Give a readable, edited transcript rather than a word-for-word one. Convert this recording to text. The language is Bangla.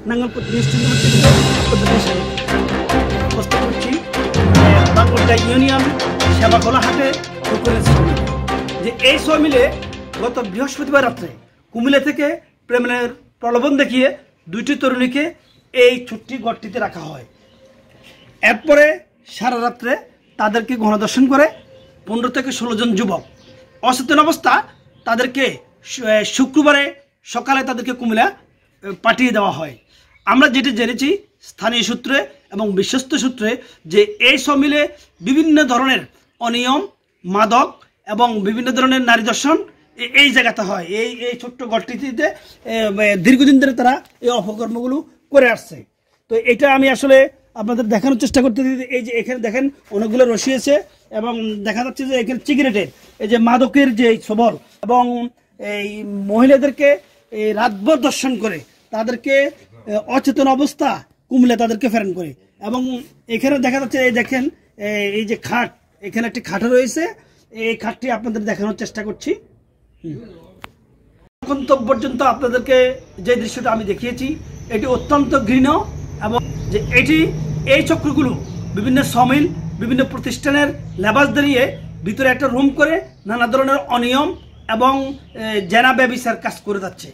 নাঙ্গলকোট নিউজ চ্যানেল থেকে প্রস্তুত করছি বাংলাটা ইউনিয়ন সেবাখোলা হাটে যে এই সবাই মিলে গত বৃহস্পতিবার রাত্রে কুমিল্লা থেকে প্রেমের প্রলোভন দেখিয়ে দুইটি তরুণীকে এই ছোট্ট ঘরটিতে রাখা হয়। এরপরে সারা রাত্রে তাদেরকে গণধর্ষণ করে 15 থেকে 16 জন যুবক অচেতন অবস্থা তাদেরকে শুক্রবারে সকালে তাদেরকে কুমিল্লা পাঠিয়ে দেওয়া হয়। আমরা যেটি জেনেছি স্থানীয় সূত্রে এবং বিশ্বস্ত সূত্রে যে এই সব মিলে বিভিন্ন ধরনের অনিয়ম, মাদক এবং বিভিন্ন ধরনের নারী দর্শন এই জায়গাতে হয়। এই ছোট্ট ঘরটিতে দীর্ঘদিন ধরে তারা এই অপকর্মগুলো করে আসছে। তো এটা আমি আসলে আপনাদের দেখানোর চেষ্টা করতে এই যে এখানে দেখেন অনেকগুলো রশি আছে এবং দেখা যাচ্ছে যে এখানে সিগারেটের এই যে মাদকের যে সবল এবং এই মহিলাদেরকে এই রাতভর দর্শন করে তাদেরকে অচেতন অবস্থা কুমিল্লা তাদেরকে প্রেরণ করে। এবং এখানে দেখা যাচ্ছে এই দেখেন এই যে খাট, এখানে একটি খাটও রয়েছে। এই খাটটি আপনাদের দেখানোর চেষ্টা করছি। এখন তো পর্যন্ত আপনাদেরকে যে দৃশ্যটা আমি দেখিয়েছি এটি অত্যন্ত ঘৃণ্য এবং যে এই চক্রগুলো বিভিন্ন সমিল, বিভিন্ন প্রতিষ্ঠানের লেবাস দাঁড়িয়ে ভিতরে একটা রুম করে নানা ধরনের অনিয়ম এবং জেনা ব্যভিচার কাজ করে যাচ্ছে।